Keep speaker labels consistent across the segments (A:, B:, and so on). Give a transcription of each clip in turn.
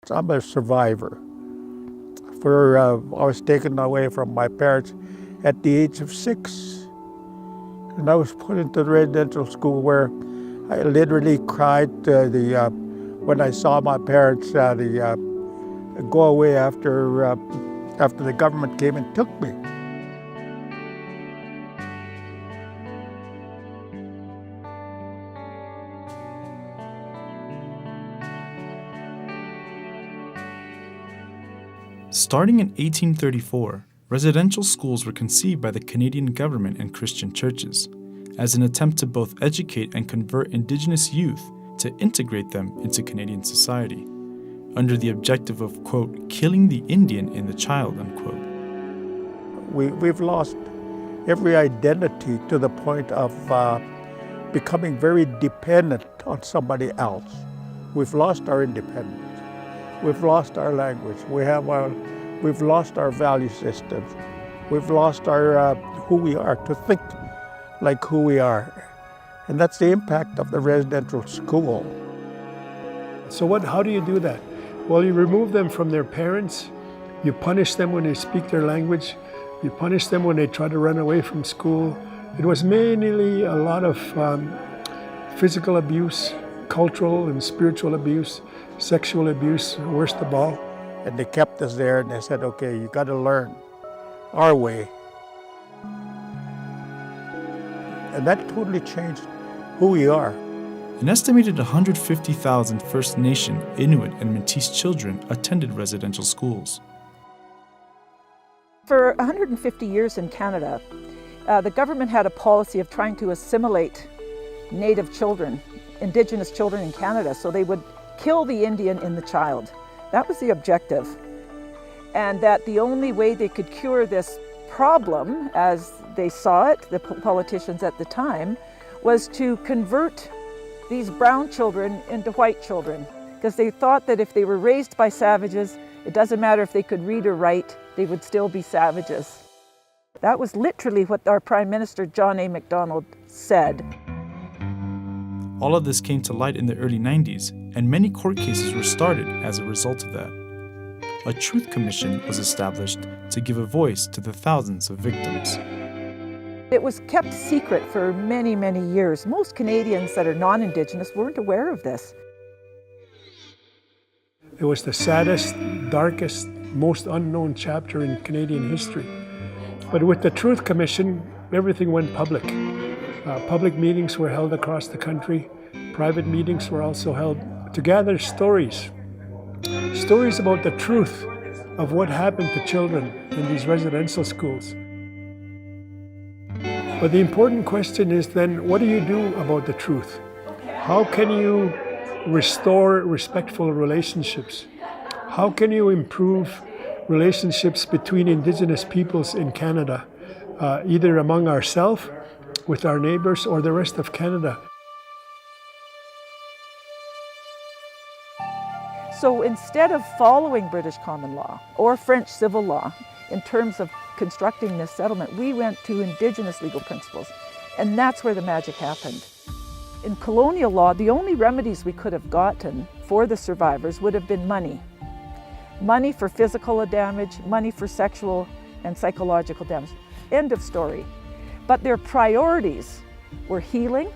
A: I'm a survivor. I was taken away from my parents at the age of 6. And I was put into the residential school where I literally cried when I saw my parents go away after the government came and took me.
B: Starting in 1834, residential schools were conceived by the Canadian government and Christian churches as an attempt to both educate and convert Indigenous youth to integrate them into Canadian society, under the objective of, quote, killing the Indian in the child, unquote.
A: We've lost every identity to the point of becoming very dependent on somebody else. We've lost our independence. We've lost our language. We've lost our value systems. We've lost our who we are, to think like who we are. And that's the impact of the residential school.
C: So how do you do that? Well, you remove them from their parents. You punish them when they speak their language. You punish them when they try to run away from school. It was mainly a lot of physical abuse, cultural and spiritual abuse, sexual abuse, worst of all.
A: And they kept us there and they said, okay, you got to learn our way. And that totally changed who we are.
B: An estimated 150,000 First Nation, Inuit, and Métis children attended residential schools.
D: For 150 years in Canada, the government had a policy of trying to assimilate Native children, Indigenous children in Canada, so they would kill the Indian in the child. That was the objective. And that the only way they could cure this problem, as they saw it, the politicians at the time, was to convert these brown children into white children. Because they thought that if they were raised by savages, it doesn't matter if they could read or write, they would still be savages. That was literally what our Prime Minister, John A. Macdonald, said.
B: All of this came to light in the early 90s, and many court cases were started as a result of that. A truth commission was established to give a voice to the thousands of victims.
D: It was kept secret for many, many years. Most Canadians that are non-Indigenous weren't aware of this.
C: It was the saddest, darkest, most unknown chapter in Canadian history. But with the Truth Commission, everything went public. Public meetings were held across the country. Private meetings were also held to gather stories about the truth of what happened to children in these residential schools. But the important question is then, what do you do about the truth? How can you restore respectful relationships? How can you improve relationships between Indigenous peoples in Canada, either among ourselves, with our neighbors, or the rest of Canada?
D: So instead of following British common law or French civil law in terms of constructing this settlement, we went to Indigenous legal principles, and that's where the magic happened. In colonial law, the only remedies we could have gotten for the survivors would have been money. Money for physical damage, money for sexual and psychological damage. End of story. But their priorities were healing,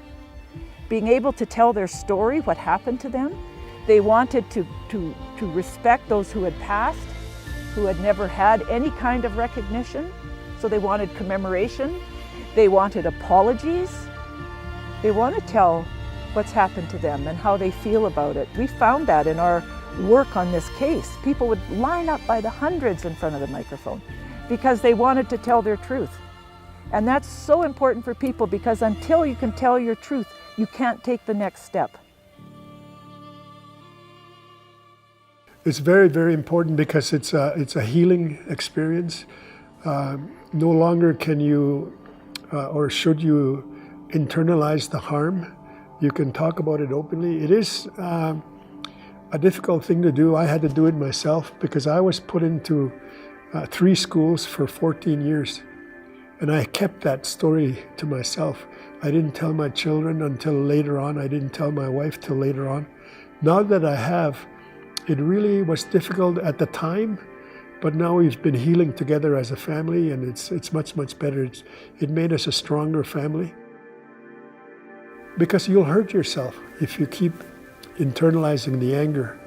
D: being able to tell their story, what happened to them. They wanted to respect those who had passed, who had never had any kind of recognition. So they wanted commemoration. They wanted apologies. They want to tell what's happened to them and how they feel about it. We found that in our work on this case. People would line up by the hundreds in front of the microphone because they wanted to tell their truth. And that's so important for people, because until you can tell your truth, you can't take the next step.
C: It's very, very important because it's a healing experience. No longer can you or should you internalize the harm. You can talk about it openly. It is a difficult thing to do. I had to do it myself because I was put into 3 schools for 14 years. And I kept that story to myself. I didn't tell my children until later on. I didn't tell my wife till later on. Now that I have It really was difficult at the time, but now we've been healing together as a family, and it's much, much better. It made us a stronger family. Because you'll hurt yourself if you keep internalizing the anger.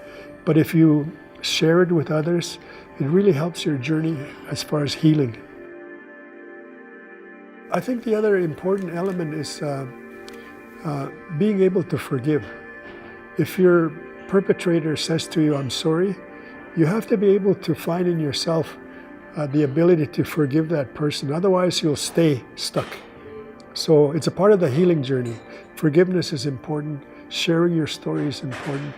C: But if you share it with others, it really helps your journey as far as healing. I think the other important element is being able to forgive. If your perpetrator says to you, "I'm sorry," you have to be able to find in yourself the ability to forgive that person. Otherwise, you'll stay stuck. So it's a part of the healing journey. Forgiveness is important. Sharing your story is important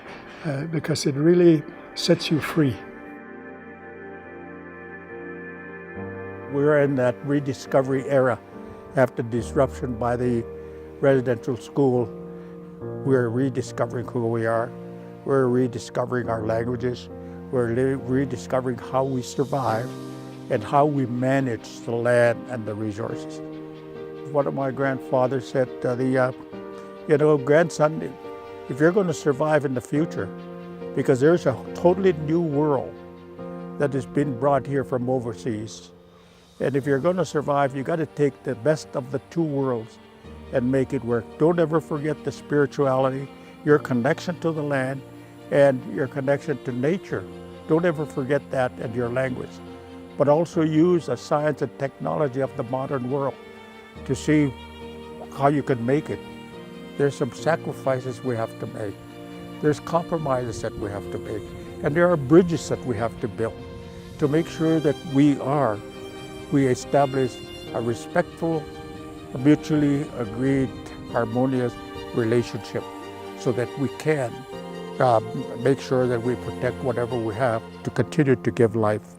C: because it really sets you free.
A: We're in that rediscovery era after disruption by the residential school. We're rediscovering who we are. We're rediscovering our languages. We're rediscovering how we survive and how we manage the land and the resources. One of my grandfathers said, grandson, if you're going to survive in the future, because there's a totally new world that has been brought here from overseas. And if you're going to survive, you got to take the best of the two worlds and make it work. Don't ever forget the spirituality, your connection to the land, and your connection to nature. Don't ever forget that, and your language. But also use the science and technology of the modern world to see how you can make it. There's some sacrifices we have to make. There's compromises that we have to make. And there are bridges that we have to build to make sure that we establish a respectful, mutually agreed, harmonious relationship so that we can make sure that we protect whatever we have to continue to give life.